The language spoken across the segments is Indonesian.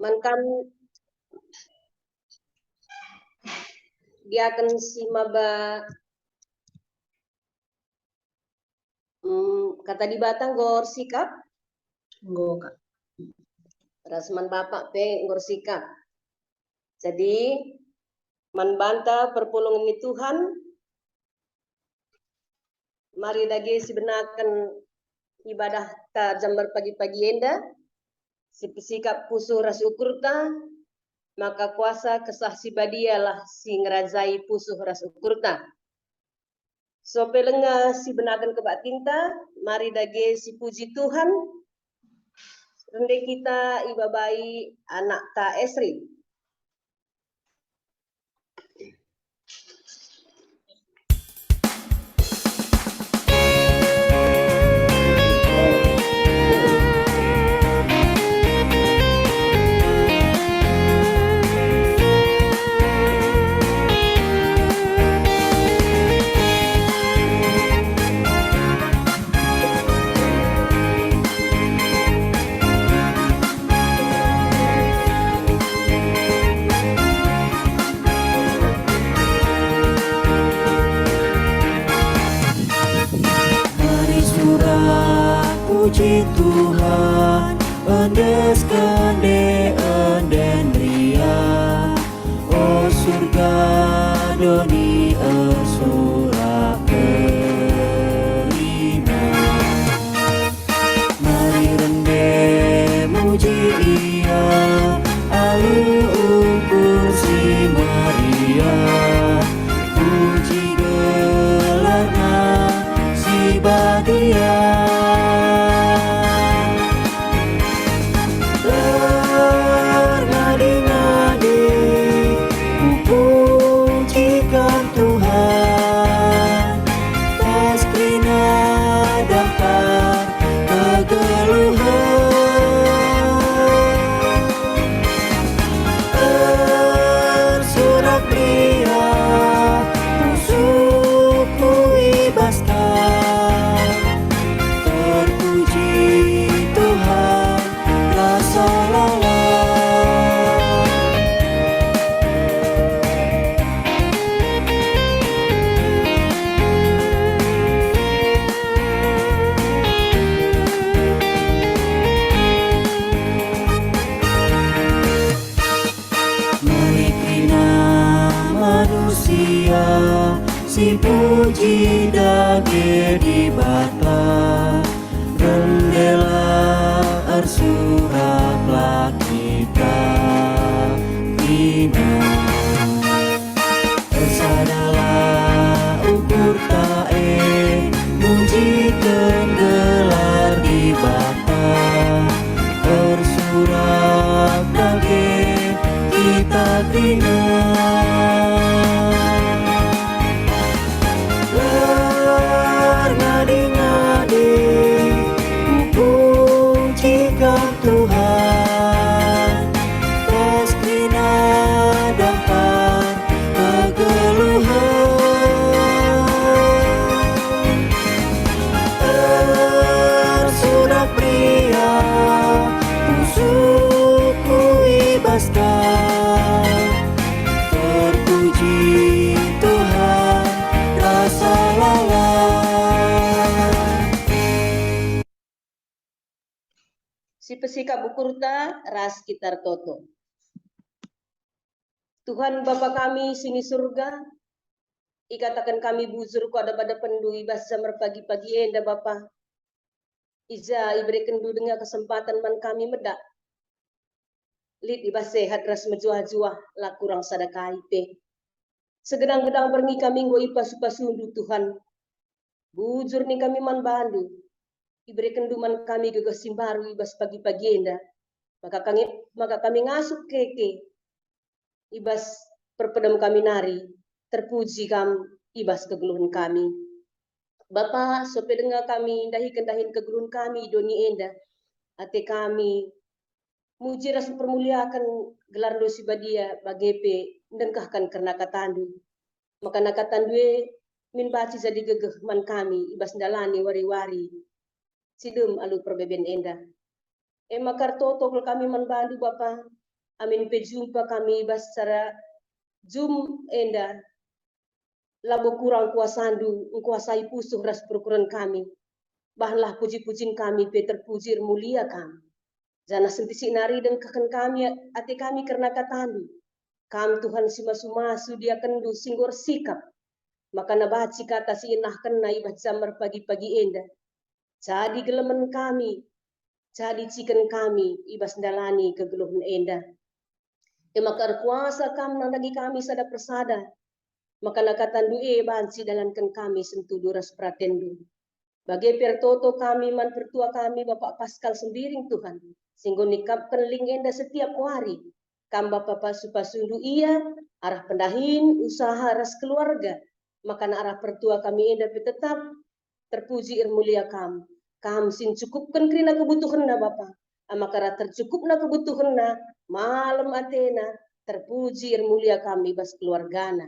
Man kami dia akan si maba kata di Batang gor sikap Nggo Kak. rasman bapak pe gor sikap. Jadi man banta perpulungan ni Tuhan, mari dagi si benakan ibadah ta jambar pagi-pagi enda, si sikap pusuh rasukur ta, maka kuasa kesah si badialah si ngerajai pusuh rasukur ta. So pelenga si benakan kebatinta, mari dagi si puji Tuhan, rende kita ibabai anak ta Esri. Puji Tuhan, endes kande enden ria, o surga doni ersura kerina. Mari rende muji ia, alu ukur si Maria, puji gelarna si badia. Si puji dage di bata, rendela arsurap lakita ina. Ersadalah ukur tae, muji gelar di bata, arsurap dage kita ina. Si pesikap bukurta ras kitar toto. Tuhan Bapa kami sini surga, ikatakan kami buzur ko ada pada pendui basa merpagi-pagi enda Bapa. Iza iberikan du dengan kesempatan man kami medak. Lid ibas sehat ras mejuah-juah lah kurang sadakai pe. Segedang-gedang pergi kami go ipas-pasundu Tuhan. Bujur ni kami man bandu. Iberikan duman kami gegesim baru ibas pagi-pagi enda. Maka kami ngasup keke. Ibas perpedam kami nari. Terpuji kami ibas kegeluhan kami. Bapa sope dengar kami dahin kegeluhan kami doni enda. Ate kami muji ras permuliakan gelar dosi badia bagepe dengkahkan karena katandu. Maka nakatandu min baci jadi gegeh man kami ibas dalani wari-wari. Sidum alu perbeben enda. Makar toto kami man bandu Bapa Amin pejumpa kami ibas secara Zoom enda. Labo kurang kuasandu, kuasai pusuh ras perukuran kami. Bahanlah puji-pujin kami, terpuji mulia kami. Jana sentisi nari dan kakan kami, ati kami karena katandu. Kam Tuhan sima-sumasu dia kendu singgor sikap. Maka nabaci kata si inah kena ibah jamar pagi-pagi enda. Jadi gelemen kami, jadi ciken kami, ibas dalani kegeluhan enda. Maka kuasa kam nandagi kami sada persada. Maka nakatandu banci dalankan kami sentuh duras pratendu. Bagi pertoto kami man pertua kami Bapak Paskal sembiring Tuhan. Singgo nikapkan ling enda setiap hari. Kam Bapak pasu-pasundu iya, arah pendahin, usaha ras keluarga. Maka arah pertua kami enda tetap terpuji mulia kam. Kam sin cukupkan kerina kebutuhan na Bapak. Maka tercukup na kebutuhan na malam atena terpuji mulia kami bas keluargana.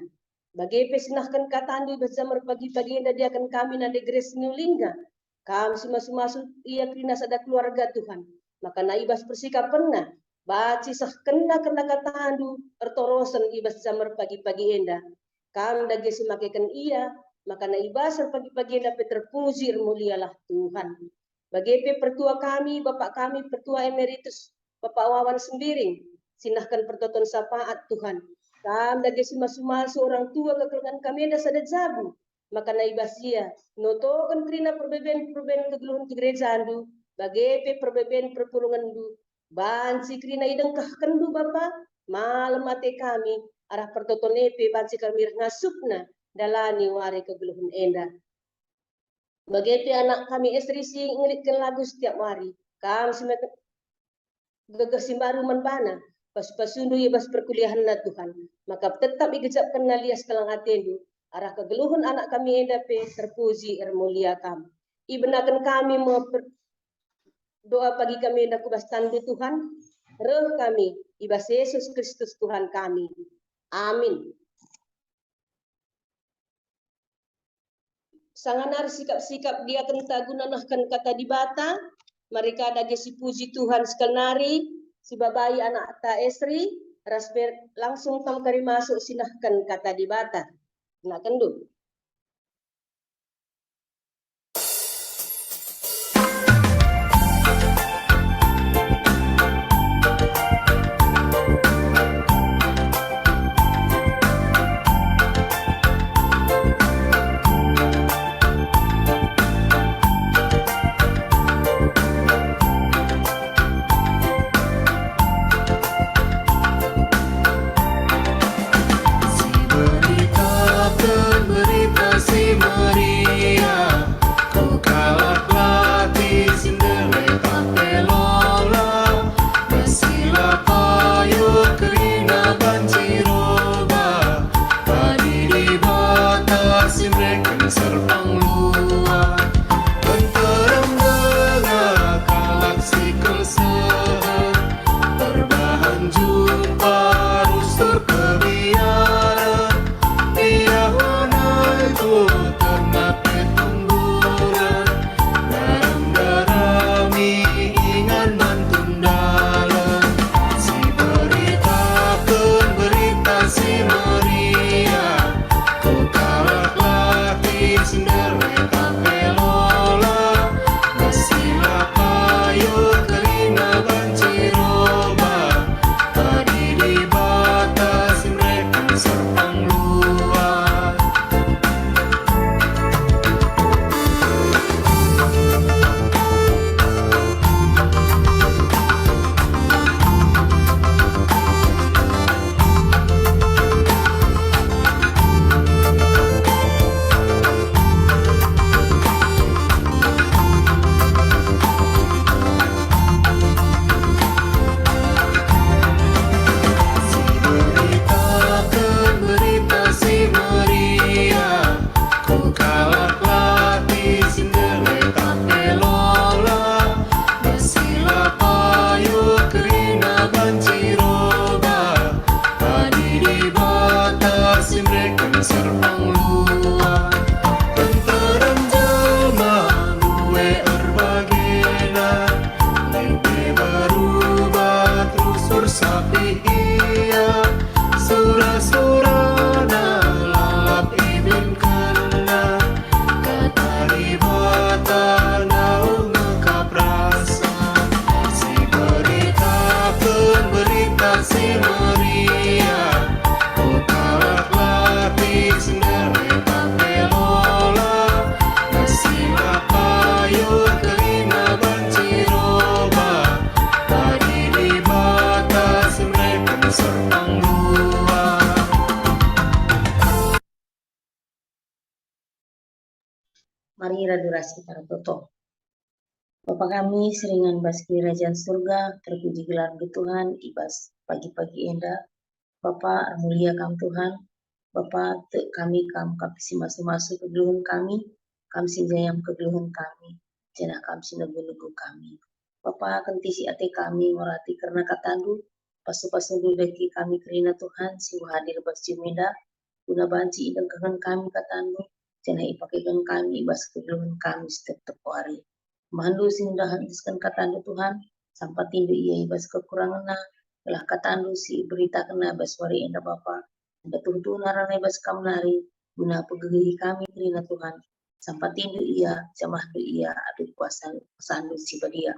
Bagi pesinahkan katandu bersama pagi-pagi enda dia akan kami nade Grace Nulingga. Kam sumas-sumas ia kerina sada keluarga Tuhan. Maka naibas persikap pernah. Baci sah kena katandu pertorosan ibas zamar pagi-pagi enda. Kam dage semakekan ia. Maka naibas pagi-pagi enda terpuji mulialah Tuhan. Bagi pertua kami, Bapak kami, Pertua Emeritus Bapak Wawan Sembiring. Sinahkan pertoton sapaat Tuhan. Kam dage sima-sima seorang tua kekelangan kami ada sada jabu. Maka naibasia notokan kerina perbeben kegeluhan ke gereja andu. Bagi perbeben perpulungan du. Banci kerina ideng kahkendu Bapak. Malam ate kami arah pertoton epe banci kami ngasupna dalani wari kegeluhan enda. Bagi anak kami istri si ngeritkan lagu setiap hari. Kam simak gegesim baru menbana. Pas-pasundu ya bas perkuliahan na Tuhan. Maka tetap igejapkan nalias kalang atendu. Arah kegeluhan anak kami enda pe terpuji mulia kam. Ibenakan kami doa pagi kami enda kubas tandu Tuhan. Reh kami. Ibas Yesus Kristus Tuhan kami. Amin. Sanganar sikap-sikap dia kenta gunanahkan kata dibata. Mereka ada si puji Tuhan sekenari. Si babai anak ta estri rasper langsung tam kari masuk sinahkan kata dibata. Nak kendu. Si berita akan sapi ia sura-surana lalap ibin kena katari buatan naung ngekap rasa si berita si Maria kalah latih sendiri papelola nasi papayo kelima banci roba tadi di batas mereka serpang dua. Mari radurasi para toto. Bapa kami seringan bas kerajaan surga, terpuji gelar di Tuhan, ibas pagi-pagi enda. Bapa mulia kam Tuhan, Bapa te kami kam kapisi masu-masu kegeluhan kami sinjayam kegeluhan kami, jenah kami sinego-nego kami. Bapa kentisi ate kami ngorati karena katandu, pasu-pasu dudaki kami kerina Tuhan, singguh hadir bas jumeda, guna banci ideng kangen kami katandu, jenah ipakekan kami ibas kegeluhan kami setiap hari. Mandu sing dah habiskan katandu Tuhan, sampai tindu ia ibas kekurangan telah katandu si berita kena ibas wari enda Bapa, enda tuntu narana ibas kamnari, guna pegehi kami kerina Tuhan, sampai tindu ia, jamah du ia, adu kuasa sandu si badia.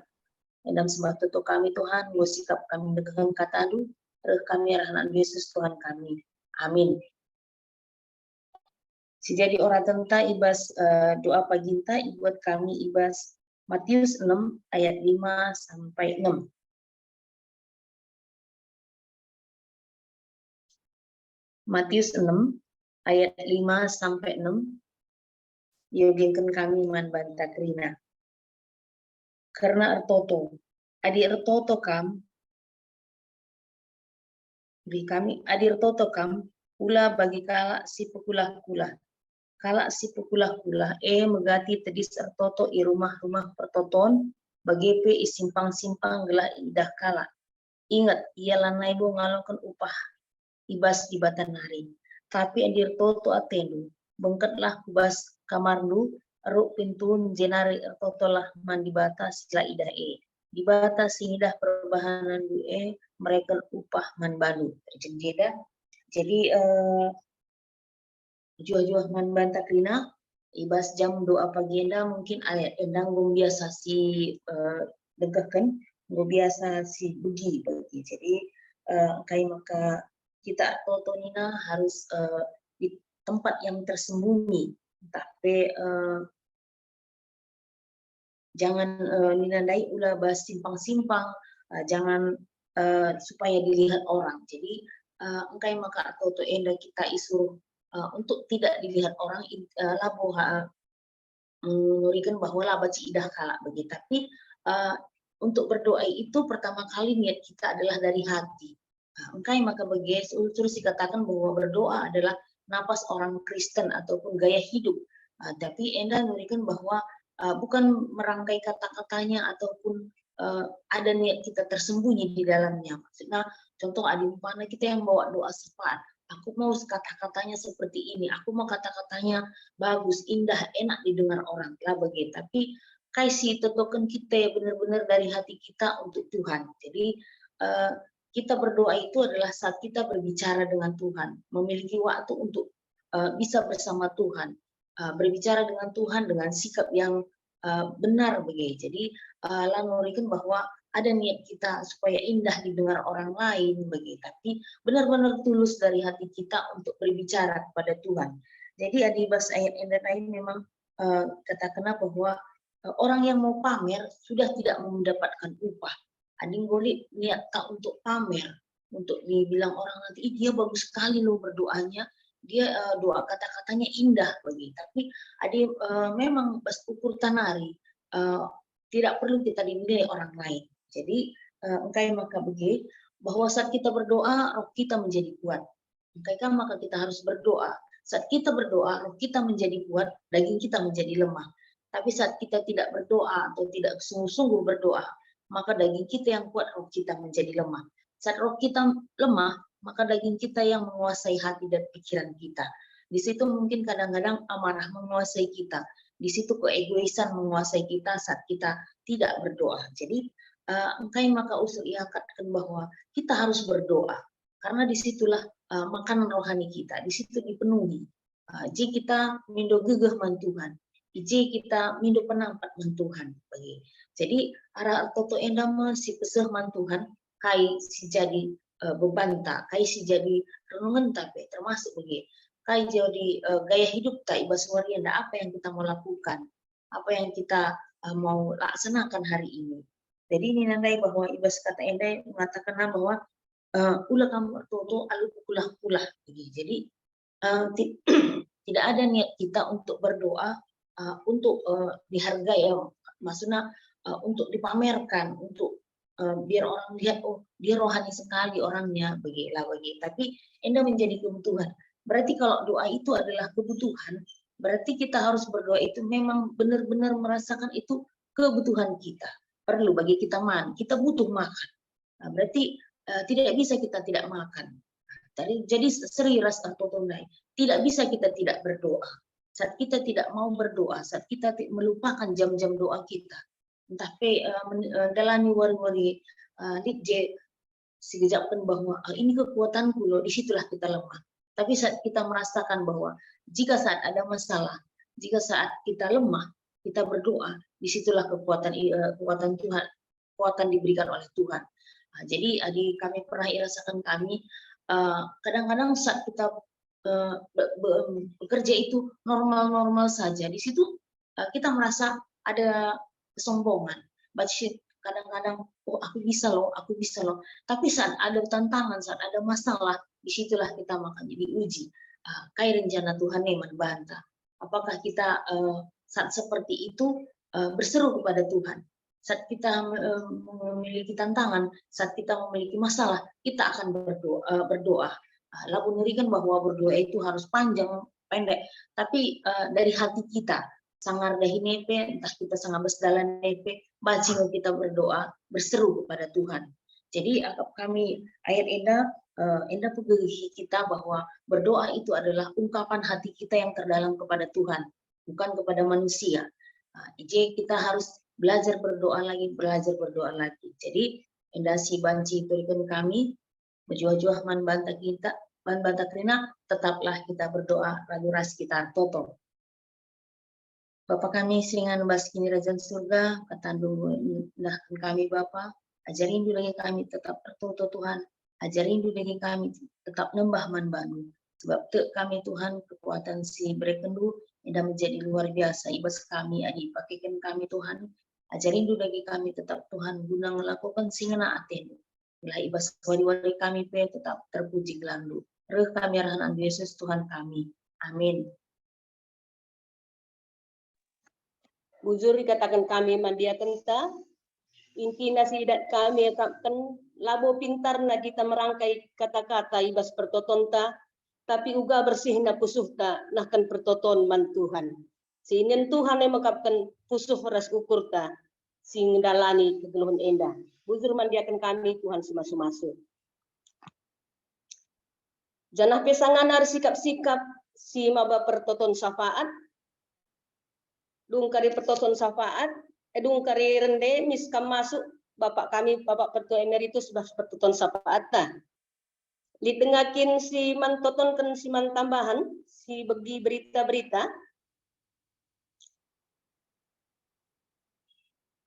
Endam sembah tutu kami Tuhan, gua sikap kami dengan katandu, reh kami rahnan Yesus Tuhan kami. Amin. Sejadi orang tenta ibas doa paginta buat kami ibas Matius 6 ayat 5 sampai 6. Matius 6 ayat 5 sampai 6. Yogenkan kami man banta krina. Karena ertoto, adi ertoto kam, beri kami adi ertoto kam, ula bagi kala si pekulah-kulah. Kala si pekulah-kulah, megati tedis ertoto i rumah-rumah pertoton, bagepe i simpang-simpang gelah idah kala. Ingat, ia lanai bo ngalongkan upah ibas di batanari. Tapi adir toto atendu, bengkatlah kubas kamarlu, eruk pintun jenari ertoto lah mandi batas setelah idah di batas singidah perbahanan du mereka upah man balu terjeda. Jadi juah-juah man banta krina ibas jam doa pagi enda mungkin ayat endang gong biasa si degahkan gong biasa si bugi bagi. Jadi kai maka kita toto nina harus di tempat yang tersembunyi, tapi jangan ninandai ulah bahas simpang-simpang, jangan supaya dilihat orang. Jadi engkai maka toto enda kita isuruh untuk tidak dilihat orang, labo mengurikan bahwa labaci idah kala bagi. Tapi untuk berdoa itu pertama kali niat kita adalah dari hati. Engkai maka bagi terus dikatakan bahwa berdoa adalah napas orang Kristen ataupun gaya hidup. Tapi enda memberikan bahwa bukan merangkai kata-katanya ataupun ada niat kita tersembunyi di dalamnya. Maksudnya contoh adimpana kita yang bawa doa sapaan. Aku mau kata-katanya seperti ini. Aku mau kata-katanya bagus, indah, enak didengar orang. Lah bagi. Tapi kaisi tetokan kita benar-benar dari hati kita untuk Tuhan. Jadi kita berdoa itu adalah saat kita berbicara dengan Tuhan, memiliki waktu untuk bisa bersama Tuhan, berbicara dengan Tuhan dengan sikap yang benar begitu. Jadi memberikan bahwa ada niat kita supaya indah didengar orang lain begitu, tapi benar-benar tulus dari hati kita untuk berbicara kepada Tuhan. Jadi adibas ayat yang lain memang katakan bahwa orang yang mau pamer sudah tidak mendapatkan upah. Ading golek niat tak untuk pamer, untuk dibilang orang nanti, dia bagus sekali loh berdoanya, dia doa kata-katanya indah bagi. Tapi ada memang pas ukur tanari, tidak perlu kita dinilai orang lain. Jadi engkai maka bagi bahwa saat kita berdoa, roh kita menjadi kuat. Engkai kan maka kita harus berdoa. Saat kita berdoa, roh kita menjadi kuat, daging kita menjadi lemah. Tapi saat kita tidak berdoa atau tidak sungguh-sungguh berdoa, maka daging kita yang kuat, roh kita menjadi lemah. Saat roh kita lemah, maka daging kita yang menguasai hati dan pikiran kita. Di situ mungkin kadang-kadang amarah menguasai kita. Di situ keegoisan menguasai kita saat kita tidak berdoa. Jadi engkai maka usul ia katakan bahwa kita harus berdoa karena disitulah makanan rohani kita, di situ dipenuhi. Jika kita mindo gegeh man Tuhan, jika kita mindo penampat man Tuhan. Jadi arah toto endama si peseh man Tuhan, kai si jadi bebanta, kai si jadi renungan tapi termasuk kai jadi gaya hidup tak ibas warianda apa yang kita mau lakukan, apa yang kita mau laksanakan hari ini. Jadi ini nandai bahwa ibas kata endai mengatakan bahwa ulah kamu toto alu kulah. Jadi tidak ada niat kita untuk berdoa untuk dihargai ya, maksudnya untuk dipamerkan, untuk biar orang lihat oh dia rohani sekali orangnya bagi. Tapi enda menjadi kebutuhan. Berarti kalau doa itu adalah kebutuhan, berarti kita harus berdoa itu memang benar-benar merasakan itu kebutuhan kita. Perlu bagi kita kita butuh makan. Nah, berarti tidak bisa kita tidak makan. Jadi seri rasa totondai. Tidak bisa kita tidak berdoa. Saat kita tidak mau berdoa, saat kita melupakan jam-jam doa kita. Tapi dalani wari-wari je sigejapkan bahwa ini kekuatanku loh, disitulah kita lemah. Tapi saat kita merasakan bahwa jika saat ada masalah, jika saat kita lemah, kita berdoa, disitulah kekuatan Tuhan, kekuatan diberikan oleh Tuhan. Jadi kami pernah irasakan kadang-kadang saat kita bekerja itu normal-normal saja, di situ kita merasa ada kesombongan. Kadang-kadang oh aku bisa loh. Tapi saat ada tantangan, saat ada masalah, disitulah kita makanya diuji. Kai rencana Tuhan yang membantah. Apakah kita saat seperti itu berseru kepada Tuhan? Saat kita memiliki tantangan, saat kita memiliki masalah, kita akan berdoa. Lagu nurikan bahwa berdoa itu harus panjang, pendek, tapi dari hati kita, sangar dahi nepe, entah kita sangat besdalan nepe, bajingan kita berdoa, berseru kepada Tuhan. Jadi kami ayat Enda pegehi kita bahwa berdoa itu adalah ungkapan hati kita yang terdalam kepada Tuhan, bukan kepada manusia. Jadi kita harus belajar berdoa lagi. Jadi endasi banci berikan kami berjuah-juah man banta krina, tetaplah kita berdoa lagu ras kita toto. Bapa kami seringan bas kini Rajan surga, katandung indahkan kami Bapa, ajarin dulu lagi kami tetap bertoto Tuhan, ajarin dulu lagi kami tetap nembah man banu. Sebab kami Tuhan kekuatan si berekendu yang menjadi luar biasa ibas kami pakaikan kami Tuhan. Ajarin dulu lagi kami tetap Tuhan guna melakukan singena aten. Bila ibas wali-wali kami tetap terpuji gelandu. Reh kami arahan Yesus Tuhan kami. Amin. Bujur dikatakan kami mandia kenta. Inti nasidat kami katakan labo pintar na kita merangkai kata-kata ibas pertotonta. Tapi uga bersih na pusuhta nahkan pertoton man Tuhan. Sinin Tuhan yang mengkapkan pusuh ras ukurta sing dalani kegeluhan endah. Bujur mandiakan kami Tuhan sumasu-masu. Janah pesangan harus sikap-sikap si maba pertoton syafaat. Dung kari pertoton syafaat, dung kari rende miskam masuk Bapak kami Bapak Pertua Emeritus sudah pertoton syafaat ta. Ditengakin si mantoton kan si man tambahan si bagi berita-berita.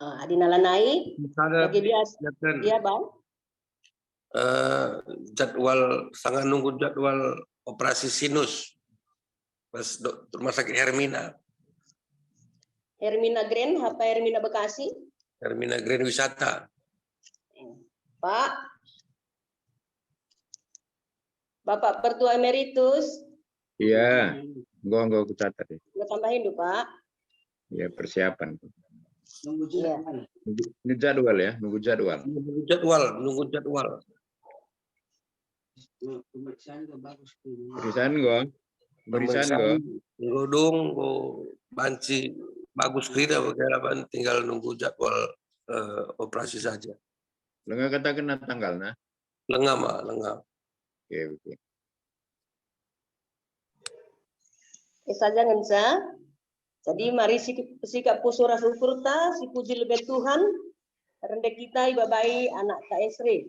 Adinalanai bagi biasa ya Bang. Jadwal sangat nunggu jadwal operasi sinus pas rumah sakit Hermina Grand apa Hermina Bekasi? Hermina Grand Wisata. Pak Bapak Pertua Emeritus. Iya, enggak aku catat ya. Nggak tambahin dulu Pak. Ya persiapan. Iya. Ini jadwal ya, nunggu jadwal. Nunggu jadwal. Pemeriksaan gua. Godong, banci bagus krida bagaimana tinggal nunggu jadwal operasi saja. Lengah katakan tanggal nah. Lengah. Oke. Saja ngensa. Jadi mari sikap pusura syukurta, si puji lebih Tuhan. Rendek kita ibabai anak Kak Esri.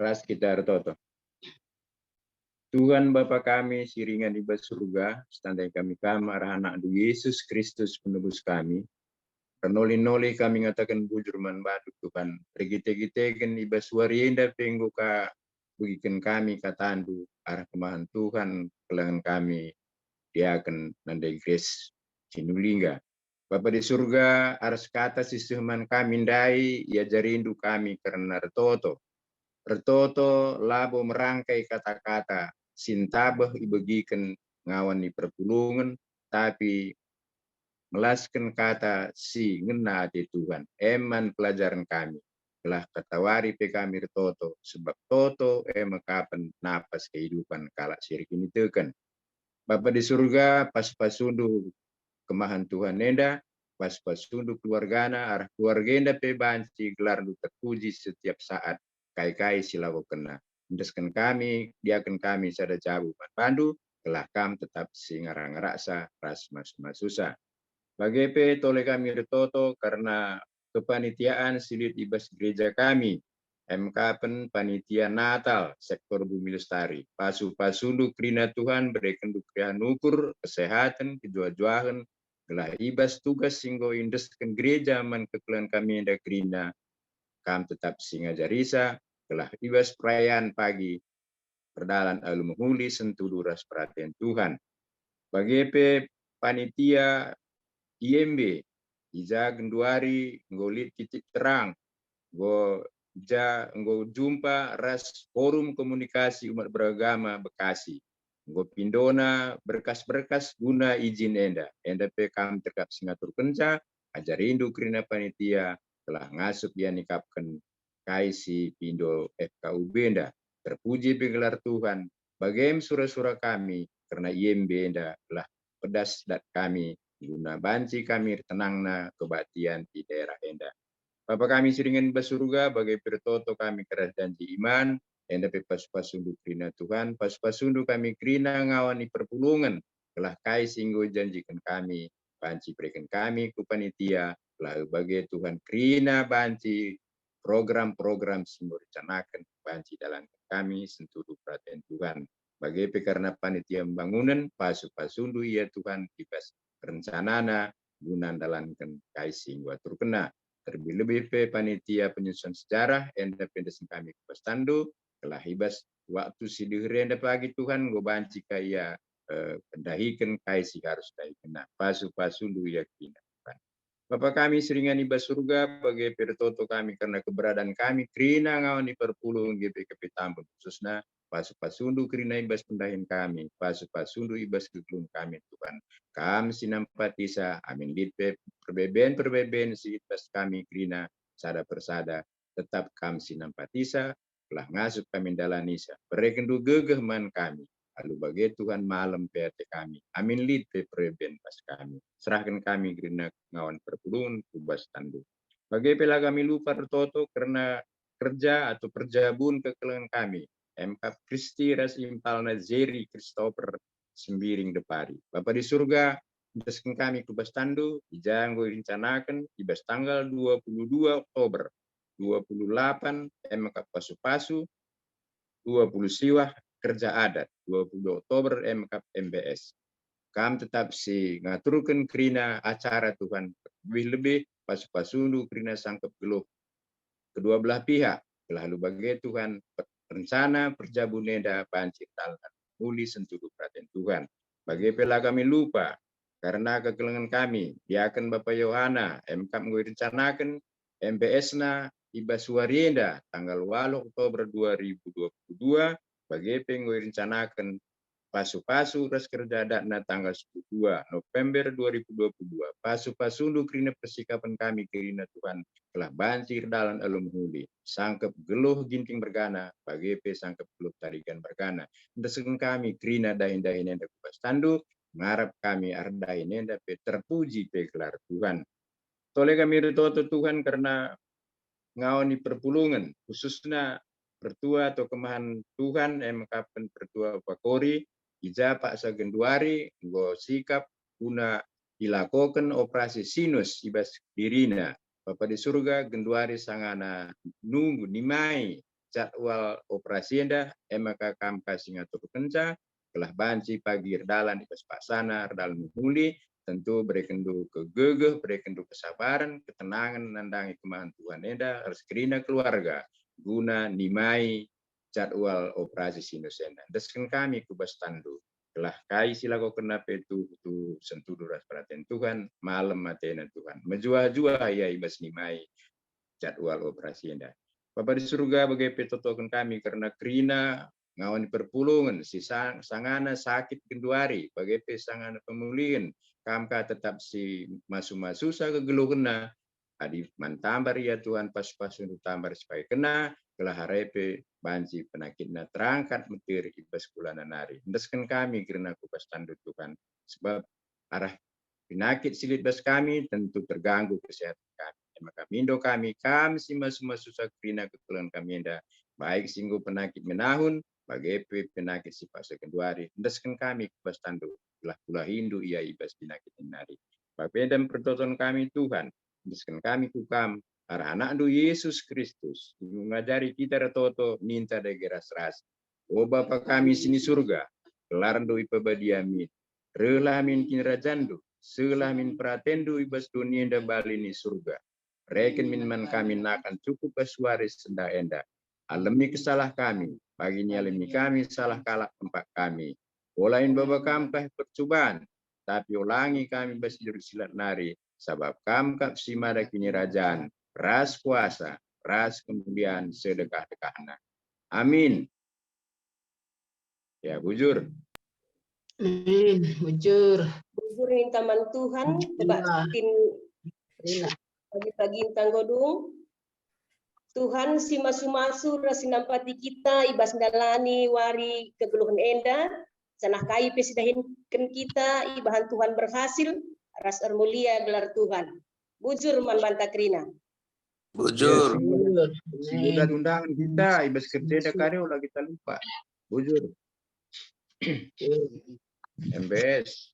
Ras kita Artoto. Tuhan Bapa kami, siringan di surga, standai kami arah anak Yesus Kristus penebus kami. Renoli-noli kami ngatakan bujur man batu Tuhan. Regite-gite kan iba suarienda penggo ka bugikan kami katandu arah kemahan Tuhan kelangan kami dia akan nandai grace sinulingga. Bapa di surga aras kata sisuman kami ndai ia jarindu kami karena Artoto. Artoto labo merangkai kata-kata sintabah ibagikan ngawan di perpulungan tapi melaskan kata si ngena di Tuhan eman pelajaran kami telah ketawari pe kami Artoto sebab Toto kapan napas kehidupan kalak sirik ini tekan. Bapa di surga pas-pasundu kemahan Tuhan nenda pas-pasundu keluargana arah keluargenda pe banci gelar du terpuji setiap saat kai-kai silawo kena. Mendeskan kami, diakan kami sada jabu pandu, telah kam tetap singarang rasa ras mas susah. Bagepe tole kami Artoto karena kepanitiaan silit ibas gereja kami. MK pen panitia Natal sektor Bumi Lestari. Pasu-pasundu krina Tuhan berikan dukrian ukur, kesehatan, kejuajuahan, gelah ibas tugas singgo indeskan gereja man kekelian kami ada krina. Kam tetap singa jarisa, telah ibas perayaan pagi, perdalan alu menghuli sentuh duras perhatian Tuhan. Bagepe panitia IMB, Iza Genduari, ngolit titik terang, go jumpa ras forum komunikasi umat beragama Bekasi. Go pindona berkas-berkas guna izin enda pe kam terkap singatur kenca, ajarindu krina panitia, telah ngasup dia nikapkan kaisi pindo FKUB enda. Terpuji penggelar Tuhan, bagem surah-surah kami, karena IMB enda telah pedas dat kami, guna banci kami tenangna kebaktian di daerah enda. Bapa kami siringan basurga bagai pertoto kami keras janji iman, enda pe pas-pasundu krina Tuhan, pas-pasundu kami krina ngawani perpulungan, telah kai singgo janjikan kami, banci berikan kami ku panitia, telah bagai Tuhan krina banci program-program singgo rencanakan, banci dalam kami sentudu perhatian Tuhan. Bagi karena panitia bangunan pasu-pasundu ya Tuhan ibas rencanana gunan dalankan kaising watur kena. Terlebih panitia penyusun sejarah enda pendesin kami kepastandu telah ibas waktu sidihri enda pagi Tuhan go banci kaya pendahikan kaisi harus dahi kena pasu-pasundu yakin. Bapa kami seringan iba surga bagi pertoto kami karena keberadaan kami krina ngawan di perpuluh GPKP Tambun khususnya pasu-pasundu krina ibas pendahin kami pasu-pasundu ibas kegelung kami Tuhan kami sinampatisa amin lipe perbeben si ibas kami krina sada persada tetap kami sinampatisa telah ngasup kami dalanisa berekendu gegeh man kami lalu bagi Tuhan malam PT kami. Amin lipe preben pas kami. Serahkan kami gerina ngawan perpulun kubas tandu. Bagi pela kami lupa tertoto karena kerja atau perjabun kekelengan kami. MK Kristi ras impalna Zeri Christopher Sembiring Depari. Bapak di surga, desken kami kubas tandu, dijanggo rencanakan ibas tanggal 22 Oktober 28 MK Pasu-Pasu 20 siwah kerja adat 20 Oktober MBS. Kami tetap si ngaturkan kerina acara Tuhan lebih pasu-pasundu kerina sangkep geluh kedua belah pihak lalu bagi Tuhan rencana perjabuneda pancit talan muli sentudu perhatian Tuhan bagi pela kami lupa karena kekelengan kami dia akan Bapak Yohana MK rencanakan MBS na iba suarienda tanggal 8 Oktober 2022 bagi pengoi rencanakan pasu-pasu ras kerja na tanggal 12 November 2022 pasu-pasundu kerina persikapan kami kerina Tuhan telah banjir dalam alum huli sangkep geluh ginting bergana bagi sangkep geluh tarikan bergana deseng kami kerina dahin-dahin yang kupas tandu ngarap kami ardahin yang terpuji pegelar Tuhan toleh kami retoto Tuhan karena ngawan di perpulungan khususnya pertua atau kemahan Tuhan kapan pertua Pakori ija Pak Sagenduari go sikap guna dilakukan operasi sinus ibas dirina Bapak di surga Genduari sangana nunggu nimai jadwal operasi enda MK kampa singatur kenca telah banci pagi dalan ibas paksana dalam muli tentu berekendu kegegeh, berekendu kesabaran, ketenangan, nandangi kemahan Tuhan enda, harus kerina keluarga, guna nimai jadwal operasi sinusenda. Desken kami kubas tandu, telah kai silako kena petu sentudu ras perhatian Tuhan, malam matena Tuhan. Menjua-jua ya ibas nimai jadwal operasi enda. Bapak di surga bagai petotokan kami karena kerina ngawan perpulungan si sangana sakit genduari bagai sangana pemulihan kamka tetap si masu-masu sa kegeluhna adi mantambar ya Tuhan pas-pas untuk tambar supaya kena kelah harepe banci penakitna terangkat metir ibas kulana nari ndesken kami karena kupas tanduk Tuhan sebab arah penyakit silit bas kami tentu terganggu kesehatan kami maka mindo kami si masu-masu sa krina kekeluhan kami enda baik singgo penakit menahun bagai penyakit sifat sekenduari ndesken kami kupas tanduk telah pula Hindu ia ibas penyakit nari. Bapak dan pertonton kami Tuhan, biskan kami kukam arah anak du Yesus Kristus mengajari kita retoto minta degeras ras. Oh Bapa kami sini surga, kelaran do ipabadiamin, relah min kinrajandu, selah min pratendu ibas dunia da balini surga. Reken min man kami nakan cukup baswaris senda enda. Alami kesalah kami, bagi alami kami salah kalah tempat kami. Olain baba kampah percobaan, tapi ulangi kami basjur silat nari, sebab kamkap si mada kini rajaan, ras kuasa, ras kemudian sedekah-dekahna. Amin. Ya, bujur. Amin, bujur. Bujur minta man Tuhan, tebak tin pagi-pagi tanggodung. Tuhan si masu-masu rasinampati kita ibas dalani wari kegeluhan enda. Sanah kai pesidahinkan kita ibahan Tuhan berhasil ras mulia gelar Tuhan. Bujur man bantakrina. Bujur. Sudah undangan kita ibas kerja karyo lah kita lupa. Bujur. MBS.